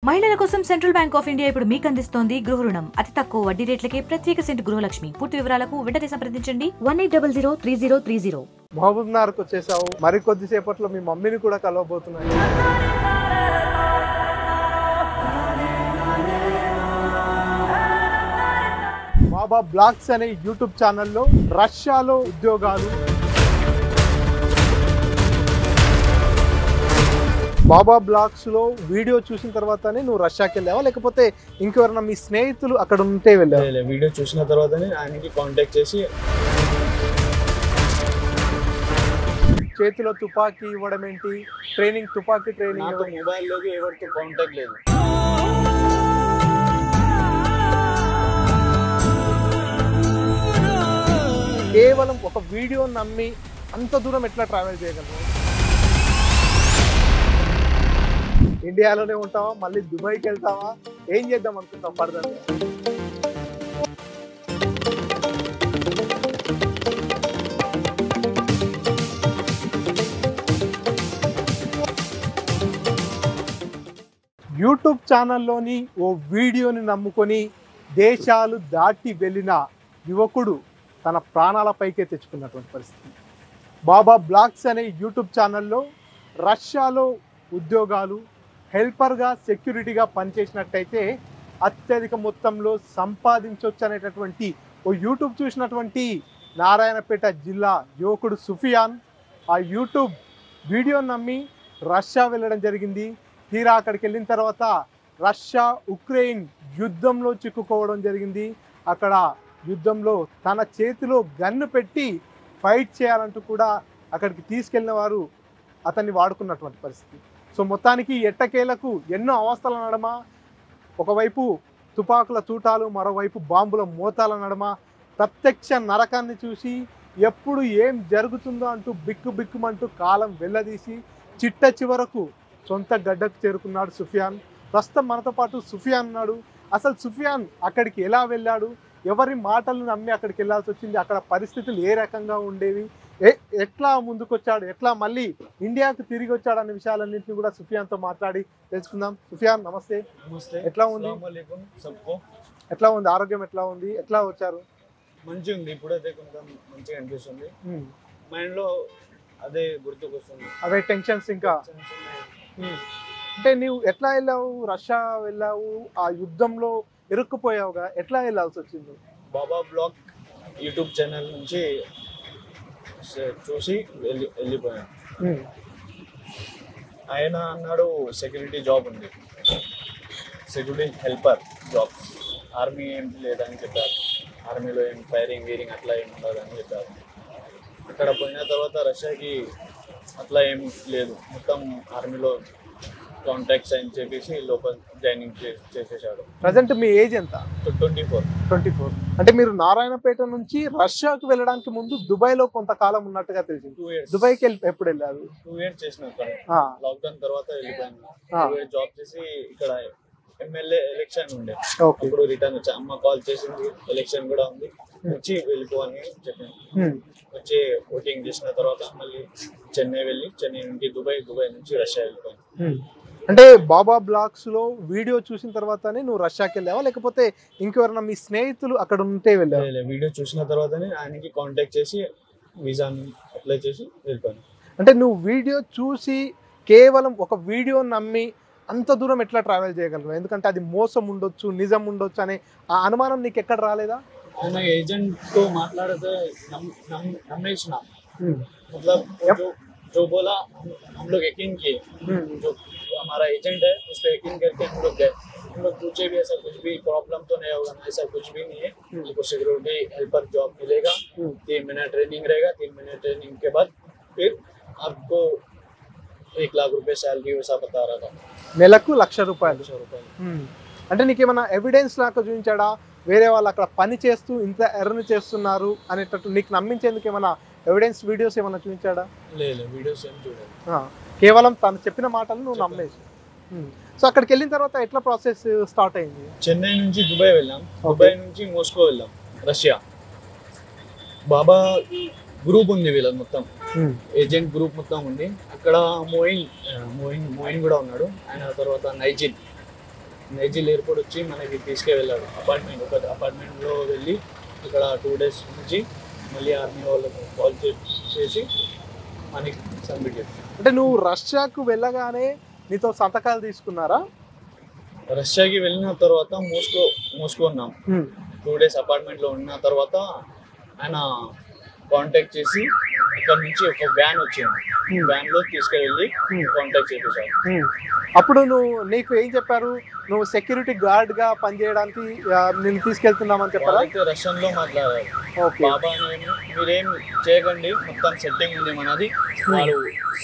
మహిళల కోసం central bank of India ఇప్పుడు మీకు అందిస్తోంది గృహ రుణం. అతి తక్కువ వడ్డీ రేట్లకే ప్రత్యేక సెంటు గృహలక్ష్మి. పూర్తి వివరాలకు వెంటనే సంప్రదించండి 18003030. మహబూబ్ నగర్కి వచ్చేసావు. మరి కొద్దిసేపట్లో మీ మమ్మీని కూడా కలవబోతున్నాయి. బాబా బ్లాగ్స్ అనే యూట్యూబ్ ఛానల్లో రష్యాలో ఉద్యోగాలు, బాబా బ్లాగ్స్ లో వీడియో చూసిన తర్వాతనే నువ్వు రష్యాకి వెళ్ళావా, లేకపోతే ఇంకెవరన్నా మీ స్నేహితులు అక్కడ ఉంటే వెళ్ళావా? వీడియో చూసిన తర్వాతనే ఆయనకి కాంటాక్ట్ చేసి చేతిలో తుపాకీ ఇవ్వడం ఏంటి, ట్రైనింగ్, తుపాకీ ట్రైనింగ్? మొబైల్లోకి ఎవరితో కాంటాక్ట్ లేదు. కేవలం ఒక వీడియో నమ్మి అంత దూరం ఎట్లా ట్రావెల్ చేయగలరు? ఇండియాలోనే ఉంటావా, మళ్ళీ దుబాయ్కి వెళ్తావా, ఏం చేద్దాం అనుకుంటాం ఫర్దర్? యూట్యూబ్ ఛానల్లోని ఓ వీడియోని నమ్ముకొని దేశాలు దాటి వెళ్ళిన యువకుడు తన ప్రాణాలపైకే తెచ్చుకున్నటువంటి పరిస్థితి. బాబా బ్లాగ్స్ అనే యూట్యూబ్ ఛానల్లో రష్యాలో ఉద్యోగాలు, హెల్పర్గా, సెక్యూరిటీగా పనిచేసినట్టయితే అత్యధిక మొత్తంలో సంపాదించవచ్చు అనేటటువంటి ఓ యూట్యూబ్ చూసినటువంటి నారాయణపేట జిల్లా యువకుడు సుఫియాన్ ఆ యూట్యూబ్ వీడియోని నమ్మి రష్యా వెళ్ళడం జరిగింది. తీరా అక్కడికి వెళ్ళిన తర్వాత రష్యా ఉక్రెయిన్ యుద్ధంలో చిక్కుకోవడం జరిగింది. అక్కడ యుద్ధంలో తన చేతిలో గన్ను పెట్టి ఫైట్ చేయాలంటూ కూడా అక్కడికి తీసుకెళ్ళిన వారు అతన్ని వాడుకున్నటువంటి పరిస్థితి. సో మొత్తానికి ఎట్టకేలకు ఎన్నో అవస్థల నడమ, ఒకవైపు తుపాకుల తూటాలు, మరోవైపు బాంబుల మోతాల నడమ ప్రత్యక్ష నరకాన్ని చూసి ఎప్పుడు ఏం జరుగుతుందో అంటూ బిక్కుమంటూ కాలం వెళ్ళదీసి చిట్ట చివరకు సొంత గడ్డకు చేరుకున్నాడు సుఫియాన్. ప్రస్తుతం మనతో పాటు సుఫియాన్ ఉన్నాడు. అసలు సుఫియాన్ అక్కడికి ఎలా వెళ్ళాడు, ఎవరి మాటలు నమ్మి అక్కడికి వెళ్ళాల్సి వచ్చింది, అక్కడ పరిస్థితులు ఏ రకంగా ఉండేవి, ఎట్లా ముందుకొచ్చాడు, ఎట్లా మళ్ళీ ఇండియాకు తిరిగి వచ్చాడు అనే విషయాలన్నింటినీ కూడా సుఫియాన్తో మాట్లాడి తెలుసుకుందాం. సుఫియాన్ నమస్తే. నమస్తే. ఎట్లా ఉంది? ఎట్లా ఉంది ఆరోగ్యం, ఎట్లా ఉంది, ఎట్లా వచ్చారు? మంచిగా ఉంది. ఇప్పుడైతే కొంచెం మంచిగా అనిపిస్తుంది. మైండ్లో అదే గుర్తుకొస్తుంది, అవే టెన్షన్స్. ఇంకా అంటే నువ్వు ఎట్లా వెళ్ళావు, రష్యా వెళ్ళావు, ఆ యుద్ధంలో ఇరుక్కుపోయావుగా, ఎట్లా వెళ్ళాల్సి వచ్చింది? బాబా బ్లాగ్ యూట్యూబ్ ఛానల్ నుంచి చూసి వెళ్ళిపోయాను. ఆయన అన్నాడు సెక్యూరిటీ జాబ్ ఉంది, సెక్యూరిటీ హెల్పర్ జాబ్, ఆర్మీ ఏం లేదని చెప్పారు, ఆర్మీలో ఏం ఫైరింగ్ వీరింగ్ అట్లా ఏం ఉండదని చెప్పారు. అక్కడ పోయిన తర్వాత రష్యాకి అట్లా ఏం లేదు, మొత్తం ఆర్మీలో కాంటాక్ట్స్ అని చెప్పేసి లోపల జాయినింగ్ చేసేసాడు. ప్రజెంట్ మీ ఏజ్ ఎంత? 24. అంటే మీరు నారాయణపేట నుంచి రష్యాకు వెళ్ళడానికి ముందు దుబాయ్లో కొంతకాలం ఉన్నట్టుగా తెలిసింది. 2 years. దుబాయ్కి ఎప్పుడు వెళ్ళారు? 2 years చేసిన లాక్డౌన్ తర్వాత వెళ్ళిపోయాను. 2 years జాబ్ చేసి ఇక్కడ ఎమ్మెల్యే ఎలక్షన్ ఉండే, అప్పుడు రిటర్న్ వచ్చా. అమ్మ కాల్ చేసింది, ఎలక్షన్ కూడా ఉంది, వచ్చి వెళ్ళిపోవని చెప్పాను. వచ్చి ఓటింగ్ చేసిన తర్వాత మళ్ళీ చెన్నై వెళ్ళి, చెన్నై నుండి దుబాయ్, దుబాయ్ నుంచి రష్యా వెళ్ళిపోయాను. అంటే బాబా బ్లాగ్స్ లో వీడియో చూసిన తర్వాతనే నువ్వు రష్యాకి వెళ్ళావా, లేకపోతే ఇంకెవరన్నా మీ స్నేహితులు అక్కడ ఉంటే వెళ్ళావా? వీడియో చూసిన తర్వాతనే ఆయనకి కాంటాక్ట్ చేసి వీసాని అప్లై చేసి వెళ్ళిపోయాను. అంటే నువ్వు వీడియో చూసి కేవలం ఒక వీడియో నమ్మి అంత దూరం ఎట్లా ట్రావెల్ చేయగలరు? ఎందుకంటే అది మోసం ఉండొచ్చు, నిజం ఉండొచ్చు అనే ఆ అనుమానం నీకు ఎక్కడ రాలేదా? ఆయన ఏజెంట్ తో మాట్లాడితే నమ్మేసిన, मतलब जो बोला हम लोग यकीन किए, जो हमारा एजेंट है उस पर यकीन करके हम लोग गए. हम लोग पूछे भी ऐसा कुछ भी प्रॉब्लम तो नहीं होगा, ऐसा कुछ भी नहीं है, आपको सिक्योरिटी हेल्पर जॉब मिलेगा, 3 महीना ट्रेनिंग रहेगा, 3 महीने ट्रेनिंग के बाद फिर आपको 1 लाख रुपए सैलरी वैसा बता रहा था. నెలకు ₹1,00,000. అంటే నీకేమన్నా ఎవిడెన్స్ లాగా చూపించాడా, వేరే వాళ్ళు అక్కడ పని చేస్తూ ఇంత ఎర్న్ చేస్తున్నారు అనేటట్టు నీకు నమ్మించేందుకు ఏమైనా ఎవిడెన్స్ వీడియోస్ ఏమైనా చూపించాడా? లేదు, వీడియోస్ ఏం చూడలేదు, కేవలం తను చెప్పిన మాటలు నువ్వు నమ్మేసి. సో అక్కడికి వెళ్ళిన తర్వాత ఎట్లా ప్రాసెస్ స్టార్ట్ అయింది? చెన్నై నుంచి దుబాయ్ వెళ్ళాం, దుబాయ్ నుంచి మోస్కో వెళ్ళాం, రష్యా. బాబా గ్రూప్ ఉంది వీళ్ళది మొత్తం, ఏజెంట్ గ్రూప్ మొత్తం ఉంది. అక్కడ మోయిన్ కూడా ఉన్నాడు. ఆయన తర్వాత నేజిల్ ఎయిర్పోర్ట్ వచ్చి మనకి తీసుకెళ్ళాడు అపార్ట్మెంట్లో వెళ్ళి ఇక్కడ 2 days నుంచి మళ్ళీ ఆర్మీ వాళ్ళకి కాల్ చేసి మనకి సబ్మిట్ చేస్తాం. అంటే నువ్వు రష్యాకు వెళ్ళగానే నీతో సంతకాలు తీసుకున్నారా? రష్యాకి వెళ్ళిన తర్వాత మోస్కో ఉన్నాం. 2 days అపార్ట్మెంట్లో ఉన్న తర్వాత ఆయన కాంటాక్ట్ చేసి ఇక్కడ నుంచి ఒక వ్యాన్ వచ్చింది, వ్యాన్లో తీసుకెళ్ళి కాంటాక్ట్ చేసేసారు. అప్పుడు నీకు ఏం చెప్పారు? నువ్వు సెక్యూరిటీ గార్డ్ గా పనిచేయడానికి నేను తీసుకెళ్తున్నామని చెప్పారా? రష్యన్ లో మాట్లాడారు. బాబా మీరేం చేయకండి, మొత్తం సెట్టింగ్ ఉంది మనది, వాళ్ళు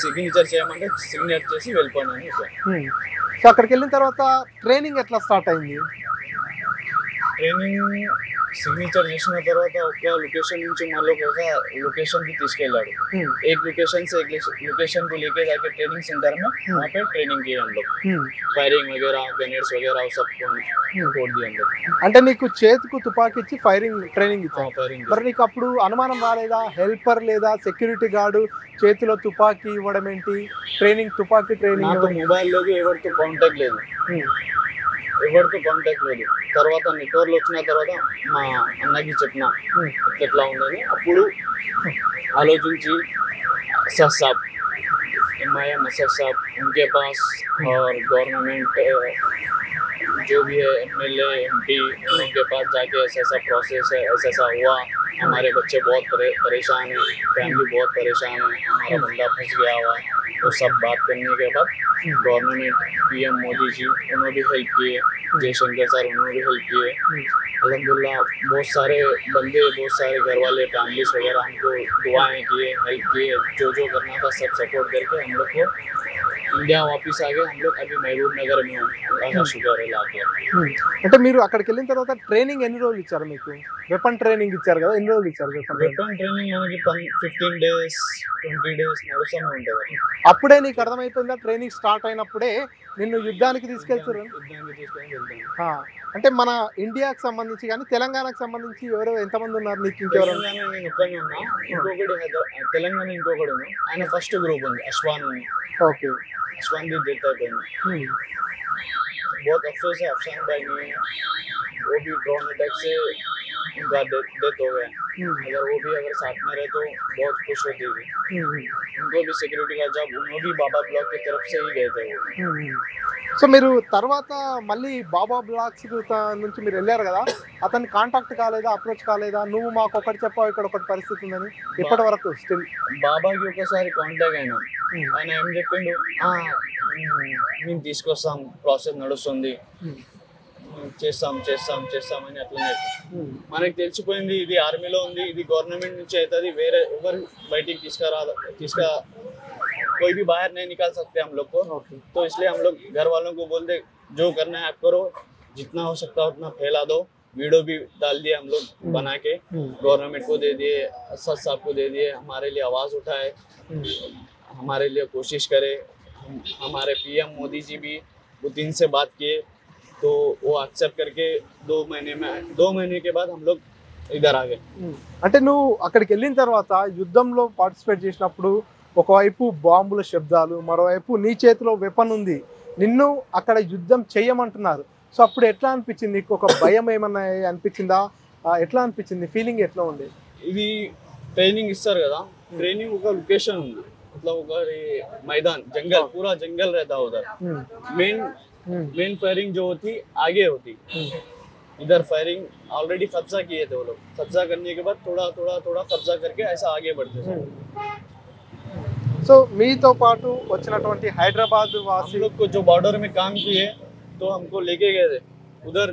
సిగ్నేచర్ చేయమంటే సిగ్నేచర్ చేసి వెళ్ళిపోయాను అని చెప్పారు. సో అక్కడికి వెళ్ళిన తర్వాత ట్రైనింగ్ ఎట్లా స్టార్ట్ అయింది? ट्रेनिंग सिग्नेचर చేసిన తర్వాత ఒక లొకేషన్ నుంచి మళ్ళీ ఒక लोकेशन की తీసుకెళ్ళాడు. एक लोकेशन से एक लोकेशन को लेके जाके ट्रेनिंग सेंटर में वहाँ पे ट्रेनिंग किए हम लोग, फायरिंग वगैरह ग्रेनेड्स वगैरह सब छोड़ दिए हम लोग. అంటే నీకు చేతికి తుపాకీ ఇచ్చి ఫైరింగ్ ట్రైనింగ్ ఇచ్చారు. ఫైరింగ్ మరి నీకు అప్పుడు అనుమానం రాలేదా? హెల్పర్ లేదా సెక్యూరిటీ గార్డు చేతిలో తుపాకీ ఇవ్వడం ఏంటి? ట్రైనింగ్ తుపాకీ ట్రైనింగ్ నాకు మొబైల్లోకి ఎవరితో కాంటాక్ట్ లేదు, ఎవరితో కాంటాక్ట్ లేదు. తర్వాత నెట్వర్క్లో వచ్చిన తర్వాత మా అన్నకి చెప్పిన ఎట్లా ఉందని, అప్పుడు ఆలోచించి असद साहब MIM असद साहब उनके पास और गवर्नमेंट जो भी है MLA MP उनके पास जाके ऐसा प्रोसेस है, ऐसा हुआ, हमारे बच्चे बहुत परेशान हैं, फैमिली बहुत परेशान है, हमारा बंदा फंस गया हुआ है. तो सब बात करने के बाद गवर्नमेंट PM मोदी जी उन्होंने भी हेल्प किए, जयशंकर सर उन्होंने भी हेल्प किए. अल्हम्दुलिल्लाह बहुत सारे बंदे, बहुत सारे घर वाले फैमिलीज वगैरह हमको दुआएं किए, हेल्प किए, जो करना था सब सपोर्ट करके हम लोग को ఇండియా వాపస్ ఆగే. हम लोग अभी महबूब नगर में हैं, शुक्र है लाके. అంటే మీరు అక్కడికి వెళ్ళిన తర్వాత ట్రైనింగ్ ఎన్ని రోజులు ఇచ్చారు? మీకు వెపన్ ట్రైనింగ్ ఇచ్చారు కదా, ఎన్ని రోజులు ఇచ్చారు? వెపన్ ట్రైనింగ్ మనకి 15 days 20 days నడుస్తూనే ఉంటుంది. అప్పుడే నీకు అర్థమైపోయిందా? ట్రైనింగ్ స్టార్ట్ అయినప్పుడే నిన్ను యుద్ధానికి తీసుకెళ్తారు. అంటే మన ఇండియాకి సంబంధించి కానీ తెలంగాణకు సంబంధించి ఎవరో ఎంతమంది ఉన్నారు నీకు? ఇంకెవరు? ఇంకొకటి తెలంగాణ ఇంకొకటి ఉంది, ఆయన ఫస్ట్ గ్రూప్ ఉంది అశ్వాన్ ఉంది. ఓకే, अश्वान भी देता है. बहुत अफसोस है अफसान भाई नहीं है, वो भी ड्रोन अटैक से उनका डेथ हो गया. अगर वो भी अगर साथ में रहे तो बहुत खुश होती थी. उनको भी सिक्योरिटी का जॉब उन्होंने भी बाबा ब्लॉक की तरफ से ही गए थे. సో మీరు తర్వాత మళ్ళీ బాబా బ్లాక్స్ నుంచి మీరు వెళ్ళారు కదా, అతన్ని కాంటాక్ట్ కాలేదా, అప్రోచ్ కాలేదా? నువ్వు మాకు ఒకటి చెప్పావు ఇక్కడ ఒకటి పరిస్థితి ఉందని, ఇప్పటి వరకు స్టిల్ బాబాకి ఒకసారి కాంటాక్ట్ అయినా, ఆయన ఏం చెప్పిండు, మేము తీసుకొస్తాం, ప్రాసెస్ నడుస్తుంది, చేస్తాం అని అట్లనే. మనకి తెలిసిపోయింది ఇది ఆర్మీలో ఉంది, ఇది గవర్నమెంట్ నుంచి అవుతుంది, వేరే ఎవరు బయటికి తీసుకురా कोई भी बाहर नहीं निकाल सकते हम लोग को. तो इसलिए हम लोग घर वालों को बोलते जो करना है आप करो, जितना हो सकता है उतना फैला दो. वीडियो भी डाल दिए हम लोग बना के, गवर्नमेंट को दे दिए, असद साहब को दे दिए, हमारे लिए आवाज़ उठाए, हमारे लिए कोशिश करे. हमारे PM मोदी जी भी पुतिन से बात किए, तो वो एक्सेप्ट करके 2 महीने के बाद हम लोग इधर आ गए. అంటే నువ్వు అక్కడికి వెళ్ళిన తర్వాత యుద్ధంలో పార్టిసిపేట్ చేసినప్పుడు ఒకవైపు బాంబుల శబ్దాలు, మరోవైపు నీ చేతిలో వెపన్ ఉంది, నిన్ను అక్కడ యుద్ధం చేయమంటున్నారు. సో అప్పుడు ఎట్లా అనిపించింది నీకు? ఒక భయం ఏమన్నా అనిపించిందా? ఎట్లా అనిపించింది? ఫీలింగ్ ఎట్లా ఉంది? ఇది ట్రైనింగ్ ఇస్తారు కదా, ట్రైనింగ్ ఒక లొకేషన్ ఉంది, मतलब ఒక मैदान जंगल, पूरा जंगल रहता उधर. मेन फायरिंग जो होती आगे होती, इधर फायरिंग ऑलरेडी कब्जा किए थे वो लोग. कब्जा करने के बाद थोड़ा कब्जा करके ऐसा आगे बढ़ते थे. సో మీతో పాటు వచ్చినటువంటి హైదరాబాద్ వాసి हम लोग को जो बॉर्डर में काम किए तो हमको लेके गए थे उधर.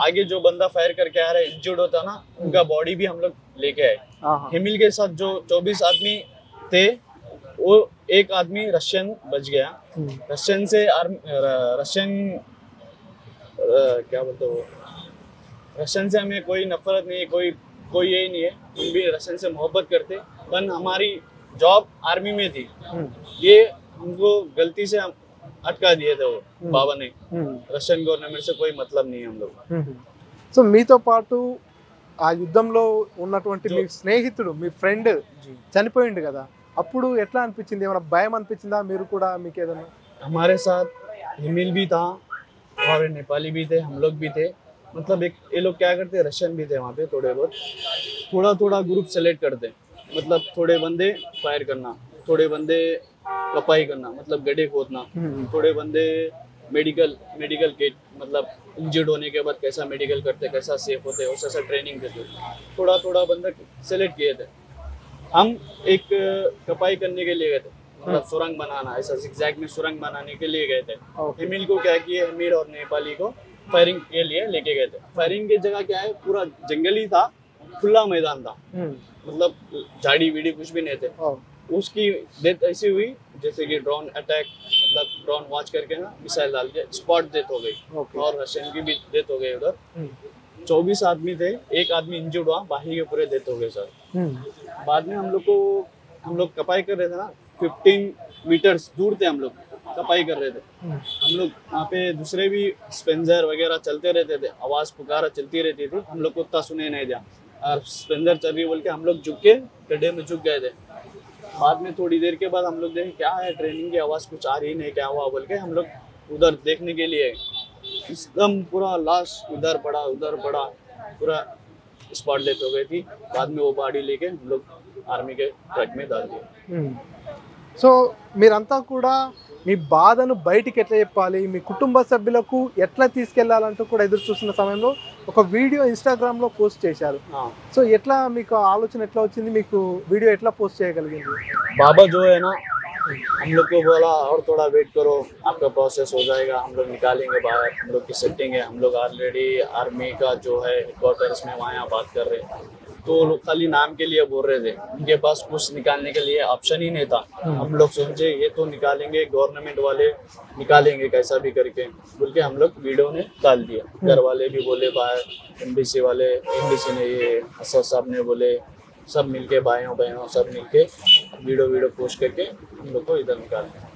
आगे जो बंदा फायर करके आ रहा है इंजर्ड होता ना, उनका बॉडी भी हम लोग लेके आए. हिमिल के साथ जो 24 आदमी थे, वो एक आदमी रशियन बच गया. रशियन से क्या बोलते वो, रशियन से हमें कोई नफरत नहीं है, कोई यही नहीं है. हम भी रशियन से मोहब्बत करते, पर हमारी जॉब आर्मी में थी, ये हमको गलती से अटका दिए थे वो बाबा ने. रशियन गवर्नमेंट से कोई मतलब नहीं है हम लोग. సో మీతో పాటు ఆ యుద్ధంలో ఉన్నటువంటి మీ స్నేహితుడు, మీ ఫ్రెండ్ చనిపోయిండు కదా, అప్పుడు ఎట్లా అనిపించింది? ఏమైనా భయం అనిపించిందా? మీరు కూడా మీకు ఏదైనా? हमारे साथ हिमिल भी था, और नेपाली भी थे, हम लोग भी थे। मतलब एक ये लोग क्या करते, रशियन भी थे वहाँ पे थोड़े बहुत। थोड़ा थोड़ा ग्रुप सेलेक्ट करते, मतलब थोड़े बंदे फायर करना, थोड़े बंदे कपाई करना मतलब गड्ढे खोदना, थोड़े बंदे मेडिकल मेडिकल किट मतलब इंजर्ड होने के बाद कैसा मेडिकल करते, कैसा सेफ होते, वैसा ट्रेनिंग देते। थोड़ा थोड़ा बंदा सेलेक्ट किए थे। हम एक कपाई करने के लिए गए थे, मतलब सुरंग बनाना, ऐसा जिगजैग में सुरंग बनाने के लिए गए थे। हिमिल को क्या किए, हिमिल और नेपाली को फायरिंग के लिए लेके गए थे। फायरिंग की जगह क्या है, पूरा जंगली था, खुला मैदान था, मतलब झाड़ी वीड़ी कुछ भी नहीं थे। उसकी डेथ ऐसी हुई जैसे कि ड्रोन अटैक, मतलब ड्रोन वॉच करके ना मिसाइल डाल के स्पॉट डेथ हो गई। और रशियन की भी डेथ हो गई उधर। 24 आदमी थे, एक आदमी इंजर्ड हुआ, बाकी के पूरे डेथ हो गए सर। बाद में हम लोग कपाई कर रहे थे ना, 15 मीटर्स दूर थे हम लोग, कपाई कर रहे थे हम लोग। वहाँ पे दूसरे भी स्पेंजर वगैरह चलते रहते थे, आवाज पुकारा चलती रहती थी, हम लोग को उतना सुने नहीं दिया। और स्पेंजर चल रही बोल के हम लोग झुक के गड्ढे में झुक गए थे। बाद में थोड़ी देर के बाद हम लोग देखे क्या है, ट्रेनिंग की आवाज कुछ आ रही नहीं, क्या हुआ बोल के हम लोग उधर देखने के लिए, एकदम पूरा लाश उधर पड़ा पूरा स्पॉट डेथ हो गई थी। बाद में वो बॉडी लेके हम लोग आर्मी के ट्रक में डाल दिए। సో మీరంతా కూడా మీ బాధను బయటికి ఎట్లా చెప్పాలి, మీ కుటుంబ సభ్యులకు ఎట్లా తీసుకెళ్లాలంటూ కూడా ఎదురు చూస్తున్న సమయంలో ఒక వీడియో ఇన్స్టాగ్రామ్ లో పోస్ట్ చేశారు. సో ఎట్లా మీకు ఆలోచన ఎట్లా వచ్చింది, మీకు వీడియో ఎట్లా పోస్ట్ చేయగలిగింది? बाबा जो है ना, हम लोग को बोला और थोड़ा वेट करो, आपका प्रोसेस हो जाएगा, हम लोग निकालेंगे बाहर, हम लोग की सेटिंग है, हम लोग ऑलरेडी आर्मी का जो है हेडक्वार्टर्स में वहाँ बात कर रहे हैं। तो लोग खाली नाम के लिए बोल रहे थे, उनके पास कुछ निकालने के लिए ऑप्शन ही नहीं था। हम लोग सोचे ये तो निकालेंगे, गवर्नमेंट वाले निकालेंगे कैसा भी करके बोल के हम लोग वीडियो ने डाल दिया। घर वाले भी बोले, बाहर एमबीसी वाले, एमबीसी ने, ये असद साहब ने बोले, सब मिलके भाइयों बहनों सब मिलके वीडियो पोस्ट करके हम लोग को इधर निकाल दिया।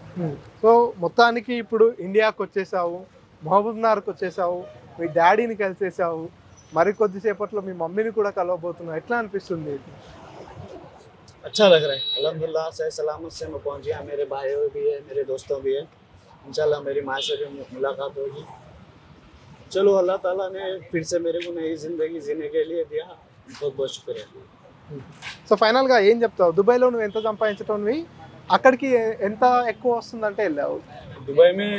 సో మొత్తానికి ఇప్పుడు ఇండియాకి వచ్చేసావు, మహబూబ్నగర్కి వచ్చేసావు, మీ డాడీని కలిసేసావు, మరి కొద్దిసేపట్లో మీ మమ్మీని కూడా కలవబోతున్నావు. ఎట్లా అనిపిస్తుంది? अच्छा लग रहा है, अल्हम्दुलिल्लाह सही सलामत से मैं पहुंच गया। मेरे भाइयों भी है, मेरे दोस्तों भी है, इंशाल्लाह मेरी माँ से भी मुलाकात होगी। चलो अल्लाह ताला ने फिर से मेरे को नई जिंदगी जीने के लिए दिया, बहुत बहुत शुक्रिया। సో ఫైనల్గా ఏం చెప్తావు? దుబాయ్లో నువ్వు ఎంత సంపాదించటోనివి, అక్కడికి ఎంత ఎక్కువ వస్తుందంటే వెళ్ళావు? दुबई में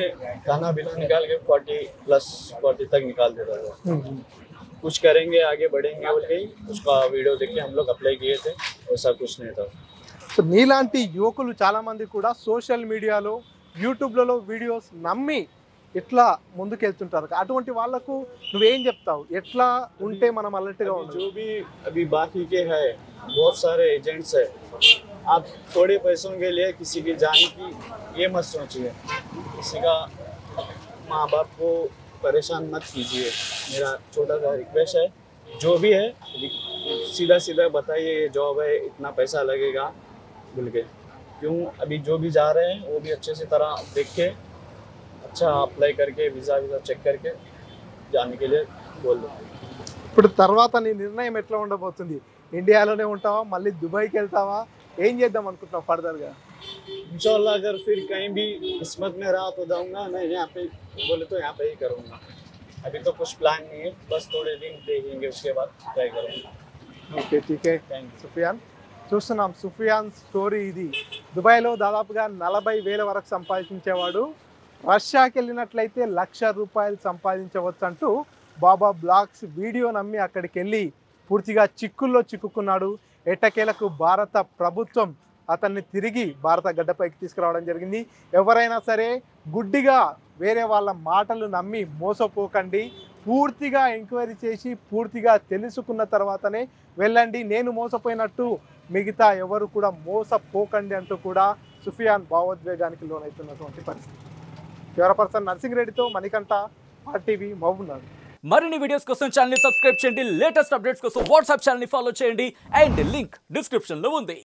खाना बिना निकाल के 40 तक निकाल देता था। कुछ करेंगे आगे बढ़ेंगे बोल के उसका वीडियो देख के हम लोग अप्लाई किए थे, वैसा कुछ नहीं था। సో నీలాంటి యువకులు చాలామంది కూడా సోషల్ మీడియాలో, యూట్యూబ్లలో వీడియోస్ నమ్మి ఇట్లా ముందుకెళ్తుంటారు. అటువంటి వాళ్ళకు నువ్వేం చెప్తావు? ఎట్లా ఉంటే మనం అలర్ట్గా ఉండాలి? जो भी अभी बाकी के है, बहुत सारे एजेंट्स है, आप थोड़े पैसों के लिए किसी की जान की ये मत सोचिए, किसी का माँ बाप को परेशान मत कीजिए। मेरा छोटा सा रिक्वेस्ट है, जो भी है सीधा सीधा बताइए ये जॉब है, इतना पैसा लगेगा बोल के। क्यों अभी जो भी जा रहे हैं वो भी अच्छे से तरह देख के अच्छा अप्लाई करके वीज़ा चेक करके जाने के लिए बोल दो। ఇప్పుడు తర్వాత నీ నిర్ణయం ఎట్లా ఉండబోతుంది? ఇండియాలోనే ఉంటావా, మళ్ళీ దుబాయ్కి వెళ్తావా, ఏం చేద్దాం అనుకుంటున్నావు ఫర్దర్గా? इंशाल्लाह अगर फिर कहीं भी किस्मत में रहा तो जाऊंगा, नहीं यहाँ पे बोले तो यहाँ पे ही करूँगा। अभी तो कुछ प्लान नहीं है, बस थोड़े दिन देखेंगे उसके बाद ट्राई करूँगा। ఓకే ఠీకే. సుఫియాన్ చూస్తున్నాం, సుఫియాన్ స్టోరీ ఇది. దుబాయ్లో దాదాపుగా 40,000 వరకు సంపాదించేవాడు రష్యాకి వెళ్ళినట్లయితే ₹1,00,000 సంపాదించవచ్చు అంటూ బాబా బ్లాగ్స్ వీడియో నమ్మి అక్కడికి వెళ్ళి పూర్తిగా చిక్కుల్లో చిక్కుకున్నాడు. ఎట్టకేలకు భారత ప్రభుత్వం అతన్ని తిరిగి భారత గడ్డపైకి తీసుకురావడం జరిగింది. ఎవరైనా సరే గుడ్డిగా వేరే వాళ్ళ మాటలు నమ్మి మోసపోకండి, పూర్తిగా ఎంక్వైరీ చేసి పూర్తిగా తెలుసుకున్న తర్వాతనే వెళ్ళండి. నేను మోసపోయినట్టు మిగతా ఎవరు కూడా మోసపోకండి అంటూ కూడా సుఫియాన్ భావోద్వేగానికి లోనవుతున్నటువంటి పరిస్థితి. కెమెరా పర్సన్ నర్సింగ్ రెడ్డితో మణికంఠ, RTV, మహబూబ్నగర్. మరిన్ని వీడియోస్ కోసం ఛానల్ ని సబ్స్క్రైబ్ చేయండి, లేటెస్ట్ అప్డేట్స్ కోసం వాట్సాప్ ఛానల్ ని ఫాలో చేయండి అండ్ లింక్ డిస్క్రిప్షన్ లో ఉంది.